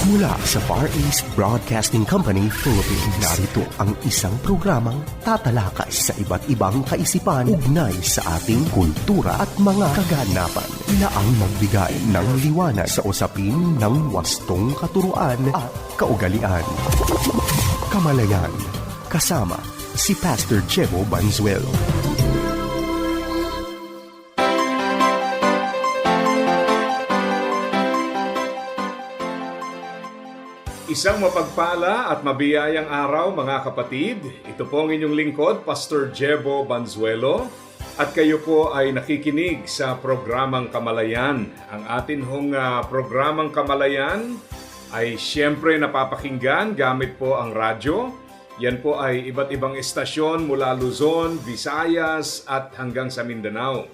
Mula sa Far East Broadcasting Company, Philippines, narito ang isang programang tatalakay sa iba't ibang kaisipan ugnay sa ating kultura at mga kaganapan na ang magbigay ng liwanag sa usapin ng wastong katuruan at kaugalian. Kamalayan, kasama si Pastor Jebo Banzuelo. Isang mapagpala at mabiyayang araw mga kapatid. Ito po ang inyong lingkod, Pastor Jebo Banzuelo. At kayo po ay nakikinig sa programang Kamalayan. Ang atin hong programang Kamalayan ay siyempre napapakinggan gamit po ang radyo. Yan po ay iba't ibang estasyon mula Luzon, Visayas at hanggang sa Mindanao.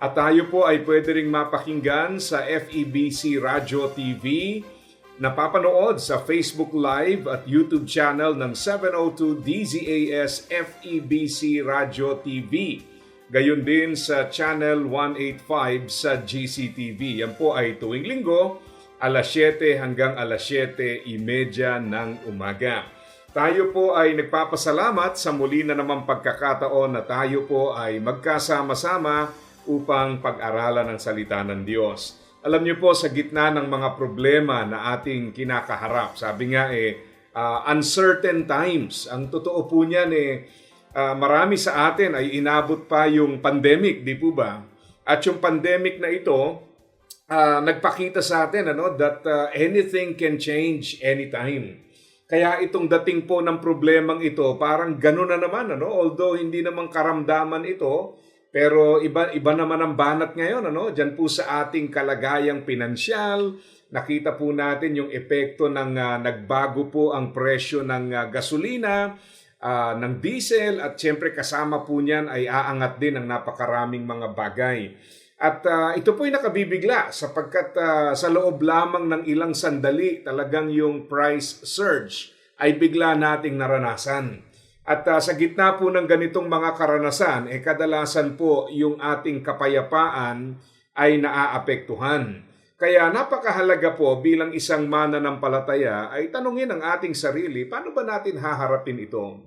At tayo po ay pwede ring mapakinggan sa FEBC Radio TV, napapanood sa Facebook Live at YouTube channel ng 702 DZAS FEBC Radio TV. Gayon din sa channel 185 sa GCTV. Yan po ay tuwing linggo, alas 7 hanggang alas 7:30 ng umaga. Tayo po ay nagpapasalamat sa muli na namang pagkakataon na tayo po ay magkasama-sama upang pag-aralan ang salita ng Diyos. Alam niyo po, sa gitna ng mga problema na ating kinakaharap, sabi nga uncertain times. Ang totoo po niyan marami sa atin ay inabot pa yung pandemic, di po ba? At yung pandemic na ito, nagpakita sa atin that anything can change anytime. Kaya itong dating po ng problemang ito, parang gano'n na naman, although hindi naman karamdaman ito, pero iba naman ang banat ngayon, Diyan po sa ating kalagayang pinansyal, nakita po natin yung epekto ng nagbago po ang presyo ng gasolina, ng diesel, at siyempre kasama po niyan ay aangat din ang napakaraming mga bagay. At ito po ay nakabibigla sapagkat sa loob lamang ng ilang sandali, talagang yung price surge ay bigla nating naranasan. At sa gitna po ng ganitong mga karanasan, kadalasan po yung ating kapayapaan ay naaapektuhan. Kaya napakahalaga po bilang isang mananampalataya ay tanungin ang ating sarili, paano ba natin haharapin ito?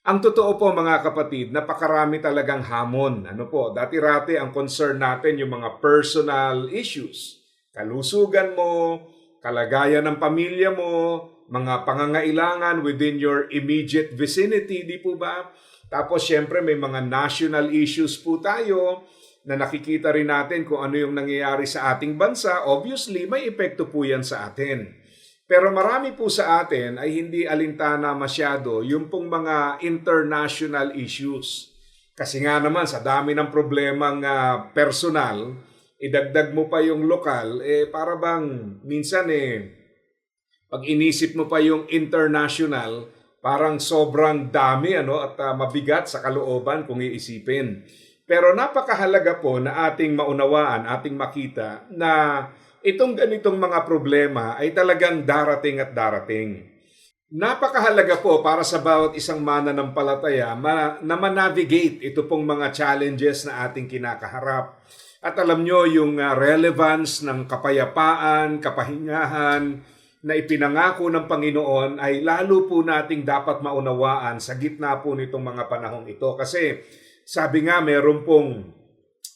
Ang totoo po mga kapatid, napakarami talagang hamon. Dati-rati ang concern natin yung mga personal issues. Kalusugan mo, kalagayan ng pamilya mo, mga pangangailangan within your immediate vicinity, di po ba? Tapos syempre may mga national issues po tayo na nakikita rin natin kung ano yung nangyayari sa ating bansa. Obviously, may epekto po yan sa atin. Pero marami po sa atin ay hindi alintana masyado yung pong mga international issues. Kasi nga naman sa dami ng problemang personal, idagdag mo pa yung lokal, para bang minsan pag inisip mo pa yung international, parang sobrang dami at mabigat sa kalooban kung iisipin. Pero napakahalaga po na ating maunawaan, ating makita na itong ganitong mga problema ay talagang darating at darating. Napakahalaga po para sa bawat isang mananampalataya na ma-navigate ito pong mga challenges na ating kinakaharap. At alam nyo, yung relevance ng kapayapaan, kapahingahan, na ipinangako ng Panginoon ay lalo po nating dapat maunawaan sa gitna po nitong mga panahong ito. Kasi sabi nga meron pong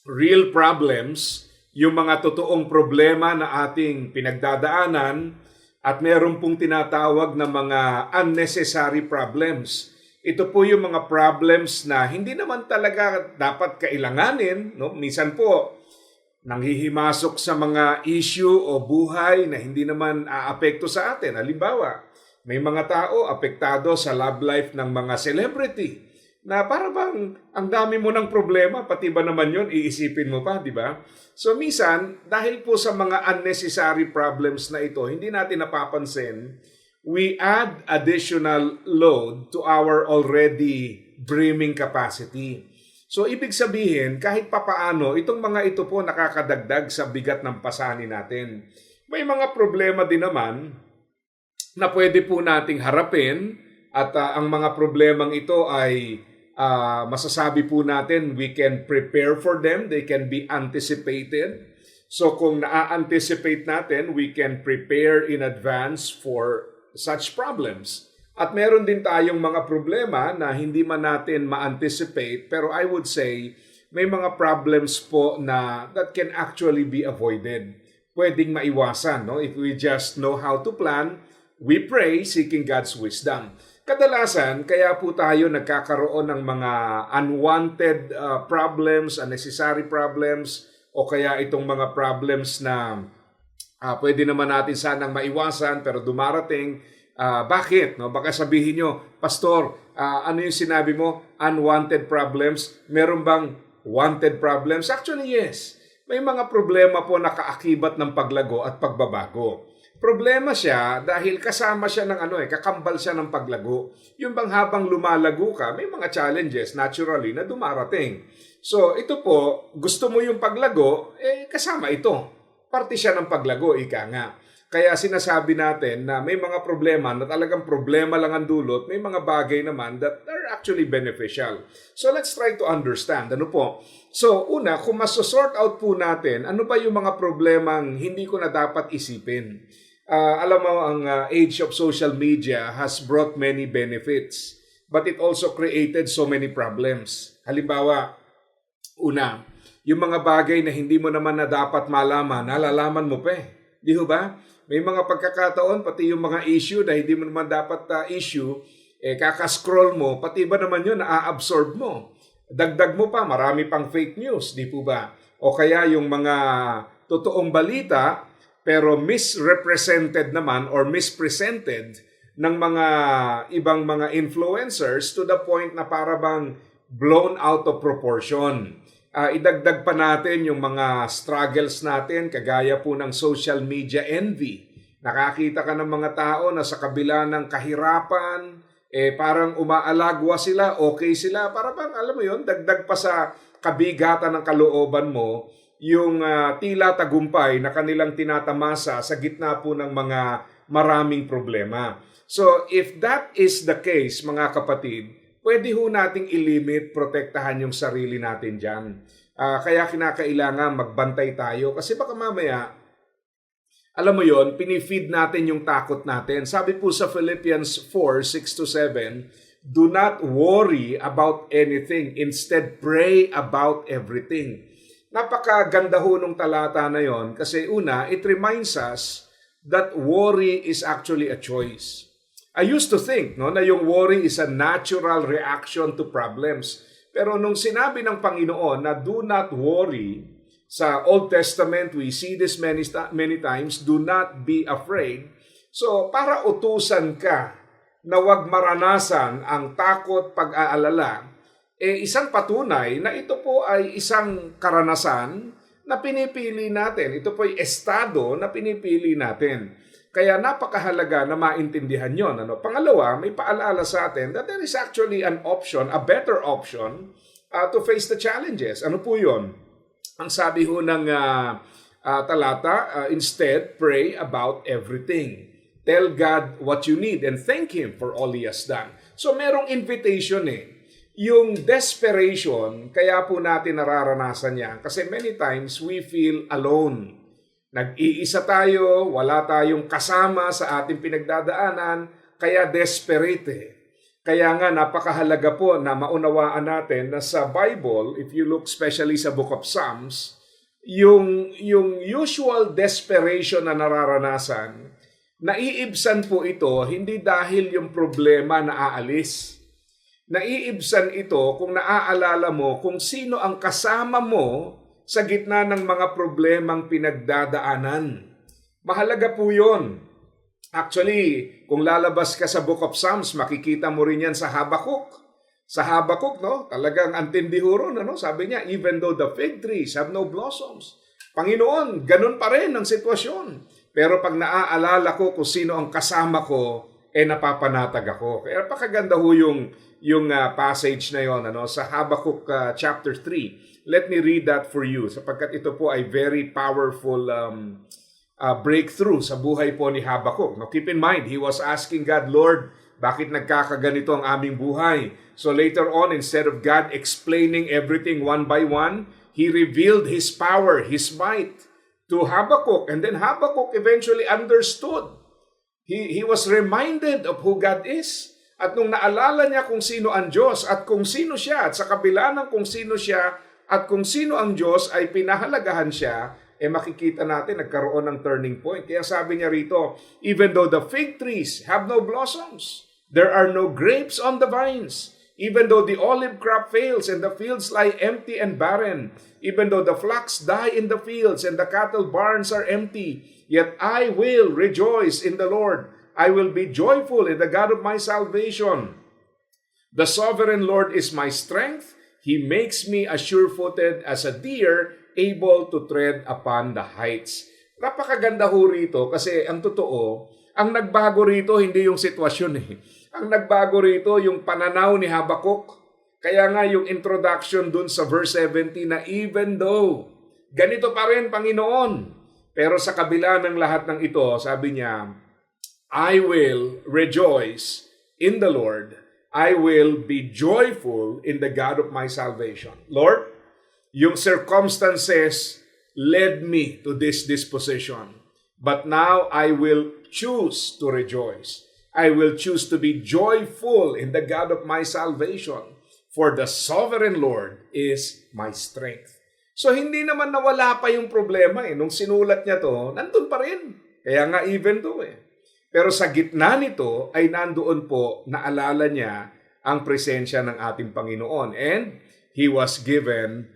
real problems, yung mga totoong problema na ating pinagdadaanan, at meron pong tinatawag na mga unnecessary problems. Ito po yung mga problems na hindi naman talaga dapat kailanganin. Minsan po, nanghihimasok sa mga issue o buhay na hindi naman aapekto sa atin. Halimbawa, may mga tao apektado sa love life ng mga celebrity na para bang ang dami mo ng problema, pati ba naman yun, iisipin mo pa, di ba? So minsan, dahil po sa mga unnecessary problems na ito, hindi natin napapansin, we add additional load to our already brimming capacity. So ibig sabihin, kahit papaano, itong mga ito po nakakadagdag sa bigat ng pasanin natin. May mga problema din naman na pwede po nating harapin at ang mga problemang ito ay masasabi po natin we can prepare for them, they can be anticipated. So kung na-anticipate natin, we can prepare in advance for such problems. At meron din tayong mga problema na hindi man natin ma-anticipate, pero I would say may mga problems po na that can actually be avoided. Pwedeng maiwasan, no? If we just know how to plan, we pray seeking God's wisdom. Kadalasan, kaya po tayo nagkakaroon ng mga unwanted problems, unnecessary problems, o kaya itong mga problems na pwede naman natin sanang maiwasan pero dumarating. Bakit? No? Baka sabihin nyo, Pastor, ano yung sinabi mo? Unwanted problems? Meron bang wanted problems? Actually, yes. May mga problema po na kaakibat ng paglago at pagbabago. Problema siya dahil kasama siya ng kakambal siya ng paglago. Yung bang habang lumalago ka, may mga challenges naturally na dumarating. So ito po, gusto mo yung paglago, kasama ito. Parte siya ng paglago, ika nga. Kaya sinasabi natin na may mga problema na talagang problema lang ang dulot, may mga bagay naman that are actually beneficial. So let's try to understand. Ano po? So una, kung masosort out po natin, ano ba yung mga problemang hindi ko na dapat isipin? Alam mo, ang age of social media has brought many benefits, but it also created so many problems. Halimbawa, una, yung mga bagay na hindi mo naman na dapat malaman, nalalaman mo pa eh. Di ba? May mga pagkakataon, pati yung mga issue na hindi mo naman dapat issue, kakascroll mo, pati ba naman yun, na-absorb mo. Dagdag mo pa, marami pang fake news, di po ba? O kaya yung mga totoong balita, pero misrepresented naman or mispresented ng mga ibang mga influencers to the point na para bang blown out of proportion. Idagdag pa natin yung mga struggles natin, kagaya po ng social media envy. Nakakita ka ng mga tao na sa kabila ng kahirapan, parang umaalagwa sila, okay sila. Para bang, alam mo yun, dagdag pa sa kabigatan ng kalooban mo, yung tila tagumpay na kanilang tinatamasa sa gitna po ng mga maraming problema. So, if that is the case, mga kapatid, pwede ho nating ilimit, protektahan yung sarili natin dyan. Kaya kinakailangan magbantay tayo kasi baka mamaya, alam mo yon, pinifeed natin yung takot natin. Sabi po sa Philippians 4:6-7, do not worry about anything. Instead, pray about everything. Napakaganda ho nung talata na yon kasi una, it reminds us that worry is actually a choice. I used to think na yung worry is a natural reaction to problems. Pero nung sinabi ng Panginoon na do not worry, sa Old Testament we see this many times, do not be afraid. So para utusan ka na wag maranasan ang takot, pag-aalala, isang patunay na ito po ay isang karanasan na pinipili natin. Ito po ay estado na pinipili natin. Kaya napakahalaga na maintindihan yon. Pangalawa, may paalala sa atin that there is actually an option, a better option to face the challenges. Ano po yon? Ang sabi ho ng talata, instead, pray about everything. Tell God what you need and thank Him for all He has done. So merong invitation Yung desperation, kaya po natin nararanasan yan. Kasi many times we feel alone. Nag-iisa tayo, wala tayong kasama sa ating pinagdadaanan, kaya desperate. Kaya nga napakahalaga po na maunawaan natin na sa Bible, if you look especially sa Book of Psalms, yung usual desperation na nararanasan, naiibsan po ito hindi dahil yung problema na aalis. Naiibsan ito kung naaalala mo kung sino ang kasama mo sa gitna ng mga problemang pinagdadaanan. Mahalaga po yun. Actually, kung lalabas ka sa Book of Psalms, makikita mo rin yan sa Habakkuk. Sa Habakkuk, talagang antindi ho ron, sabi niya, even though the fig trees have no blossoms. Panginoon, ganun pa rin ang sitwasyon. Pero pag naaalala ko kung sino ang kasama ko, napapanatag ako. Kaya pakaganda ho yung passage na yon sa Habakkuk chapter 3. Let me read that for you sapagkat ito po ay very powerful breakthrough sa buhay po ni Habakkuk. Now, keep in mind, he was asking God, Lord, bakit nagkakaganito ang aming buhay? So later on, instead of God explaining everything one by one, He revealed His power, His might. to Habakkuk, and then Habakkuk eventually understood. He was reminded of who God is. At nung naalala niya kung sino ang Diyos at kung sino siya, at sa kabila ng kung sino siya at kung sino ang Diyos ay pinahalagahan siya, makikita natin nagkaroon ng turning point. Kaya sabi niya rito, even though the fig trees have no blossoms, there are no grapes on the vines. Even though the olive crop fails and the fields lie empty and barren, even though the flocks die in the fields and the cattle barns are empty, yet I will rejoice in the Lord. I will be joyful in the God of my salvation. The sovereign Lord is my strength. He makes me as sure-footed as a deer, able to tread upon the heights. Napakaganda ho rito kasi ang totoo, ang nagbago rito hindi yung sitwasyon Ang nagbago rito yung pananaw ni Habakkuk. Kaya nga yung introduction dun sa verse 17 na even though ganito pa rin Panginoon, pero sa kabila ng lahat ng ito, sabi niya, I will rejoice in the Lord. I will be joyful in the God of my salvation. Lord, yung circumstances led me to this disposition. But now I will choose to rejoice. I will choose to be joyful in the God of my salvation. For the sovereign Lord is my strength. So hindi naman nawala pa yung problema Nung sinulat niya to, nandun pa rin. Kaya nga even though Pero sa gitna nito ay nandoon po naalala niya ang presensya ng ating Panginoon. And he was given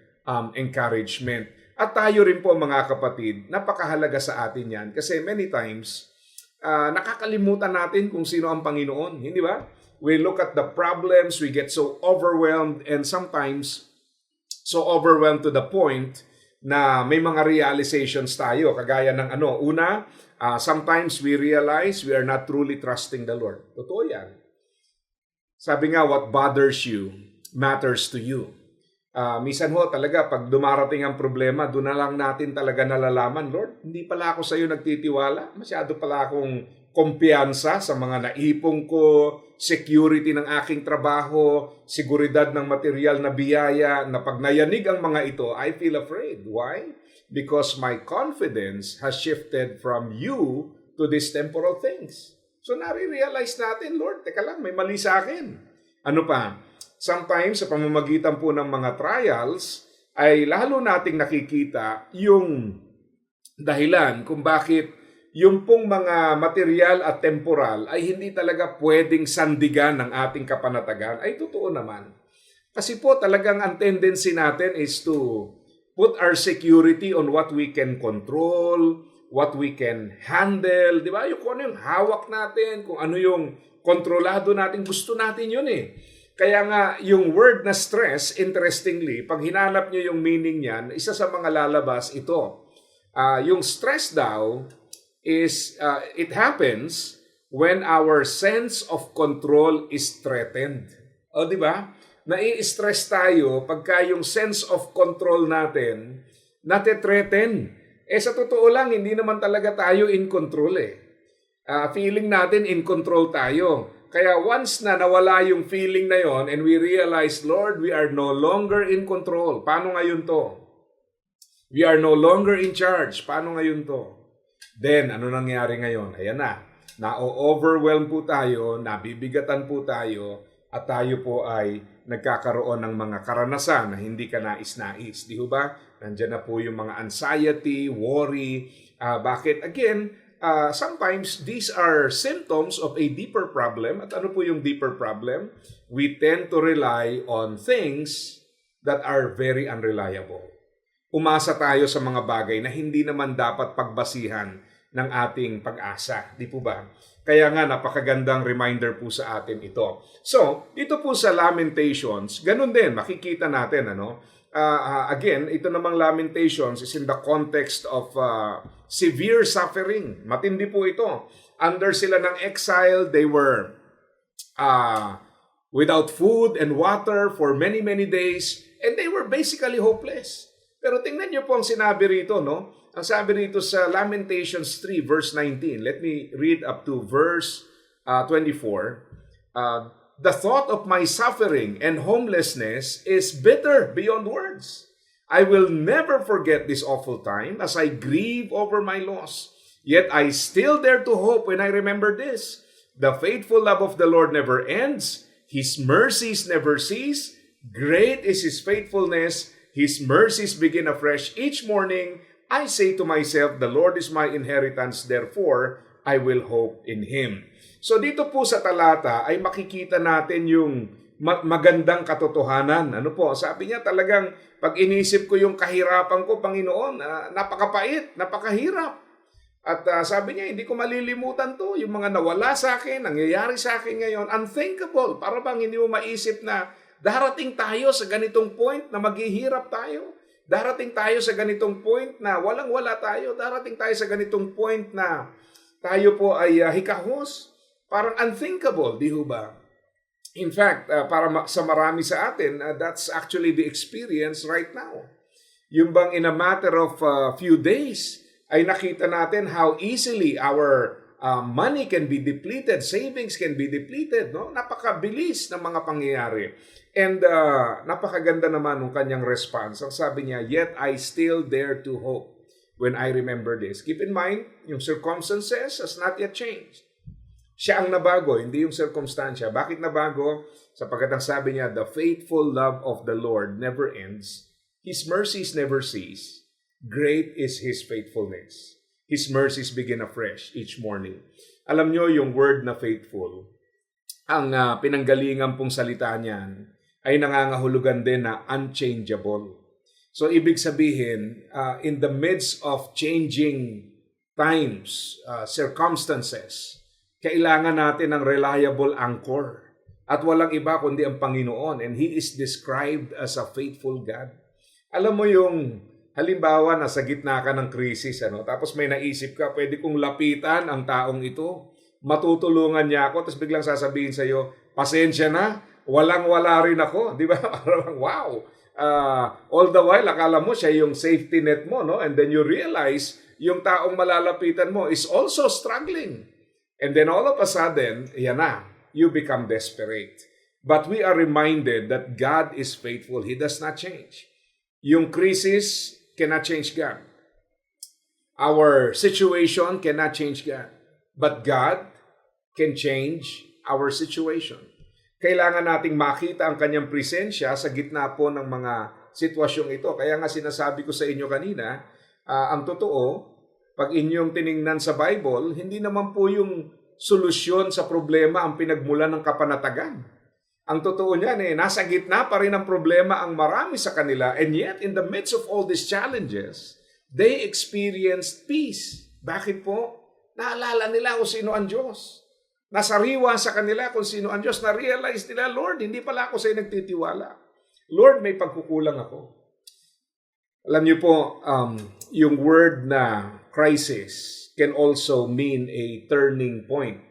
encouragement. At tayo rin po mga kapatid, napakahalaga sa atin yan. Kasi many times, nakakalimutan natin kung sino ang Panginoon. Hindi ba? We look at the problems, we get so overwhelmed, and sometimes so overwhelmed to the point na may mga realizations tayo. Kagaya ng una, sometimes we realize we are not truly trusting the Lord. Totoo yan. Sabi nga, what bothers you matters to you. Minsan ho talaga, pag dumarating ang problema, doon na lang natin talaga nalalaman, Lord, hindi pala ako sa iyo nagtitiwala. Masyado pala akong kumpiyansa sa mga naipong ko, security ng aking trabaho, seguridad ng material na biyaya, na pag nayanig ang mga ito, I feel afraid. Why? Because my confidence has shifted from you to these temporal things. So nare-realize natin, Lord, teka lang, may mali sa akin. Ano pa? Sometimes, sa pamamagitan po ng mga trials, ay lalo nating nakikita yung dahilan kung bakit yung pong mga material at temporal ay hindi talaga pwedeng sandigan ng ating kapanatagan. Ay totoo naman. Kasi po talagang ang tendency natin is to put our security on what we can control, what we can handle. Di ba? Kung ano yung hawak natin, kung ano yung kontrolado natin, gusto natin yun Kaya nga, yung word na stress, interestingly, pag hinanap nyo yung meaning niyan, isa sa mga lalabas ito. Yung stress daw is, it happens when our sense of control is threatened. O, di ba? Nai-stress tayo pagka yung sense of control natin nati-threaten. Sa totoo lang, hindi naman talaga tayo in control Feeling natin in control tayo. Kaya once na nawala yung feeling na yon and we realize, Lord, we are no longer in control. Paano ngayon to? We are no longer in charge. Paano ngayon to? Then, ano nangyari ngayon? Ayan na. Na-overwhelm po tayo, nabibigatan po tayo, at tayo po ay nagkakaroon ng mga karanasan na hindi ka nais-nais. Di ba? Nandiyan na po yung mga anxiety, worry. Bakit? Again, sometimes these are symptoms of a deeper problem. At ano po yung deeper problem? We tend to rely on things that are very unreliable. Umasa tayo sa mga bagay na hindi naman dapat pagbasihan ng ating pag-asa. Di po ba? Kaya nga napakagandang reminder po sa atin ito. So, dito po sa Lamentations, ganun din, makikita natin, again, ito namang Lamentations is in the context of severe suffering. Matindi po ito. Under sila ng exile, they were without food and water for many, many days, and they were basically hopeless. Pero tingnan niyo po ang sinabi rito, Ang sabi rito sa Lamentations 3, verse 19. Let me read up to verse 24. The thought of my suffering and homelessness is bitter beyond words. I will never forget this awful time as I grieve over my loss. Yet I still dare to hope when I remember this. The faithful love of the Lord never ends. His mercies never cease. Great is His faithfulness. His mercies begin afresh each morning. I say to myself, the Lord is my inheritance, therefore I will hope in Him. So dito po sa talata ay makikita natin yung magandang katotohanan. Ano po? Sabi niya talagang pag inisip ko yung kahirapan ko, Panginoon, napakapait, napakahirap. At sabi niya, hindi ko malilimutan to. Yung mga nawala sa akin, nangyayari sa akin ngayon, unthinkable. Para bang hindi mo maisip na darating tayo sa ganitong point na maghihirap tayo. Darating tayo sa ganitong point na walang-wala tayo. Darating tayo sa ganitong point na tayo po ay hikahos. Parang unthinkable, di ho ba? In fact, sa marami sa atin, that's actually the experience right now. Yung bang in a matter of few days, ay nakita natin how easily our money can be depleted, savings can be depleted. No? Napakabilis ng mga pangyayari. And napakaganda naman ng kanyang response. Ang sabi niya, yet I still dare to hope when I remember this. Keep in mind, yung circumstances has not yet changed. Siya ang nabago, hindi yung circumstansya. Bakit nabago? Sapagkat ang sabi niya, the faithful love of the Lord never ends. His mercies never cease. Great is His faithfulness. His mercies begin afresh each morning. Alam nyo yung word na faithful, ang pinanggalingan pong salita niyan ay nangangahulugan din na unchangeable. So ibig sabihin, in the midst of changing times, circumstances, kailangan natin ng reliable anchor. At walang iba kundi ang Panginoon. And He is described as a faithful God. Alam mo yung halimbawa, nasa gitna ka ng krisis, tapos may naisip ka, pwede kong lapitan ang taong ito. Matutulungan niya ako, tapos biglang sasabihin sa iyo, pasensya na, walang-wala rin ako. Di ba? Parang, wow. All the while, akala mo siya yung safety net mo, no? And then you realize, yung taong malalapitan mo is also struggling. And then all of a sudden, yan na, you become desperate. But we are reminded that God is faithful. He does not change. Yung crisis cannot change God. Our situation cannot change God. But God can change our situation. Kailangan nating makita ang kanyang presensya sa gitna po ng mga sitwasyong ito. Kaya nga sinasabi ko sa inyo kanina, ang totoo, pag inyong tiningnan sa Bible, hindi naman po yung solusyon sa problema ang pinagmulan ng kapanatagan. Ang totoo niyan, nasa gitna pa rin ang problema ang marami sa kanila, and yet in the midst of all these challenges, they experienced peace. Bakit po? Naalala nila kung sino ang Diyos. Nasariwa sa kanila kung sino ang Diyos. Na-realize nila, Lord, hindi pala ako sa'yo nagtitiwala. Lord, may pagkukulang ako. Alam niyo po, yung word na crisis can also mean a turning point.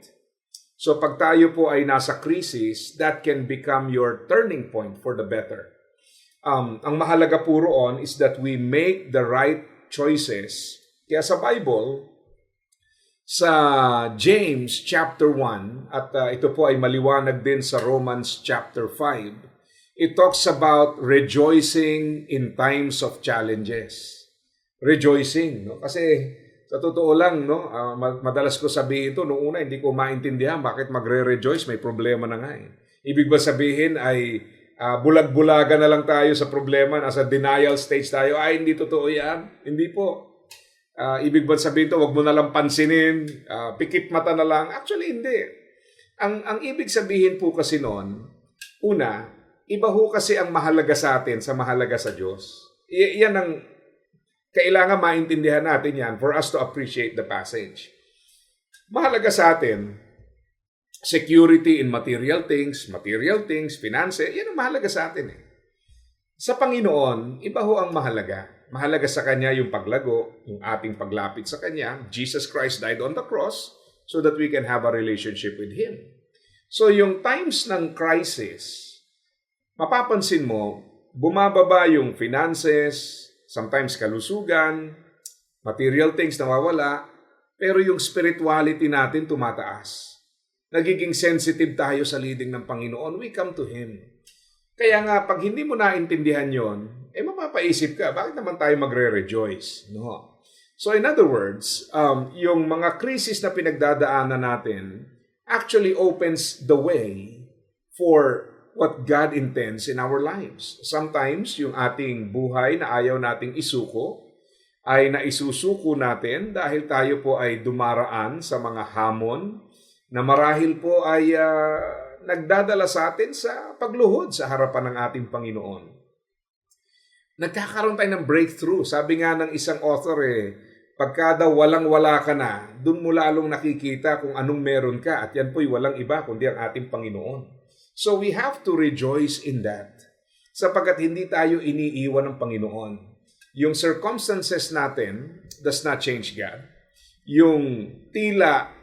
So pag tayo po ay nasa crisis, that can become your turning point for the better. Ang mahalaga po roon is that we make the right choices. Kaya sa Bible, sa James chapter 1, at ito po ay maliwanag din sa Romans chapter 5, it talks about rejoicing in times of challenges. Rejoicing, no? Kasi sa totoo lang, no, madalas ko sabihin ito, noong una hindi ko maintindihan bakit magre-rejoice, may problema na nga eh. Ibig ba sabihin ay bulag-bulaga na lang tayo sa problema, nasa denial stage tayo, ay hindi totoo yan. Hindi po. Ibig ba sabihin ito, wag mo na lang pansinin, pikit mata na lang. Actually, hindi. Ang ibig sabihin po kasi noon, una, iba ho kasi ang mahalaga sa atin sa mahalaga sa Diyos. Yan ang kailangan maintindihan natin yan for us to appreciate the passage. Mahalaga sa atin, security in material things, finance, yan ang mahalaga sa atin eh. Sa Panginoon, iba ho ang mahalaga. Mahalaga sa Kanya yung paglago, yung ating paglapit sa Kanya. Jesus Christ died on the cross so that we can have a relationship with Him. So yung times ng crisis, mapapansin mo, bumababa yung finances, sometimes kalusugan, material things nawawala, pero yung spirituality natin tumataas. Nagiging sensitive tayo sa leading ng Panginoon, we come to Him. Kaya nga, pag hindi mo naintindihan yon, mapapaisip ka, bakit naman tayo magre-rejoice? No. So in other words, yung mga krisis na pinagdadaanan natin actually opens the way for what God intends in our lives. Sometimes, yung ating buhay na ayaw nating isuko, ay naisusuko natin dahil tayo po ay dumaraan sa mga hamon na marahil po ay nagdadala sa atin sa pagluhod sa harapan ng ating Panginoon. Nagkakaroon tayo ng breakthrough. Sabi nga ng isang author pagka daw walang-wala ka na, dun mo lalong nakikita kung anong meron ka at yan po'y walang iba kundi ang ating Panginoon. So we have to rejoice in that sapagkat hindi tayo iniiwan ng Panginoon. Yung circumstances natin does not change God. Yung tila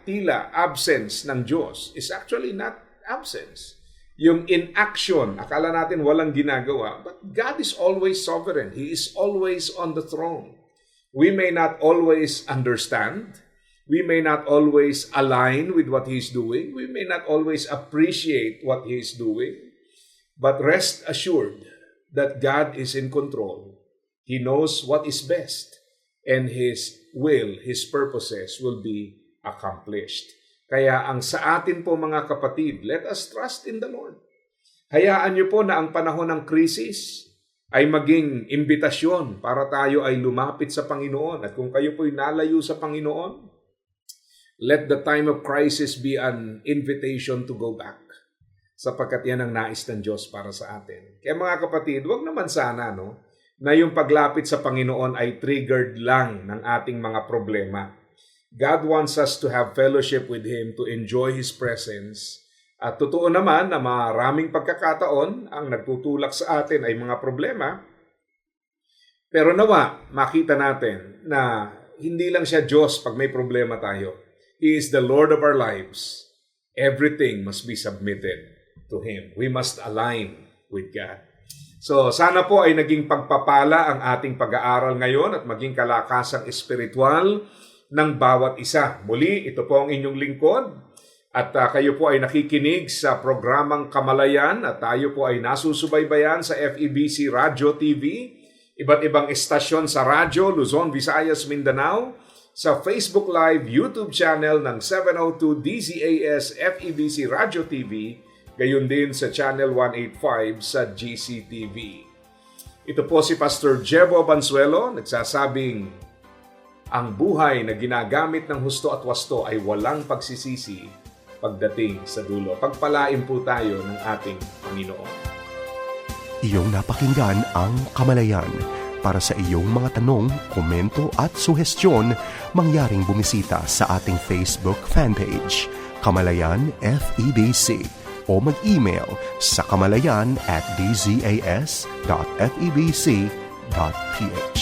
absence ng Diyos is actually not absence. Yung inaction, akala natin walang ginagawa, but God is always sovereign. He is always on the throne. We may not always understand. We may not always align with what He's doing. We may not always appreciate what He's doing. But rest assured that God is in control. He knows what is best, and His will, His purposes will be accomplished. Kaya ang sa atin po mga kapatid, let us trust in the Lord. Hayaan niyo po na ang panahon ng krisis ay maging imbitasyon para tayo ay lumapit sa Panginoon. At kung kayo po'y nalayo sa Panginoon, let the time of crisis be an invitation to go back. Sapagkat yan ang nais ng Diyos para sa atin. Kaya mga kapatid, wag naman sana na yung paglapit sa Panginoon ay triggered lang ng ating mga problema. God wants us to have fellowship with Him, to enjoy His presence. At totoo naman na maraming pagkakataon ang nagtutulak sa atin ay mga problema. Pero nawa, makita natin na hindi lang siya Diyos pag may problema tayo. He is the Lord of our lives. Everything must be submitted to Him. We must align with God. So, sana po ay naging pagpapala ang ating pag-aaral ngayon at maging kalakasang espiritual ng bawat isa. Muli, ito po ang inyong lingkod at kayo po ay nakikinig sa programang Kamalayan at tayo po ay nasusubaybayan sa FEBC Radio TV, iba't ibang estasyon sa radyo, Luzon, Visayas, Mindanao, sa Facebook Live YouTube channel ng 702 DZAS FEBC Radio TV, gayon din sa Channel 185 sa GCTV. Ito po si Pastor Jebo Banzuelo, nagsasabing, ang buhay na ginagamit ng husto at wasto ay walang pagsisisi pagdating sa dulo. Pagpalain po tayo ng ating Panginoon. Iyong napakinggan ang Kamalayan. Para sa iyong mga tanong, komento at suhestyon, mangyaring bumisita sa ating Facebook fanpage, Kamalayan FEBC. O mag-email sa kamalayan@dzas.febc.ph.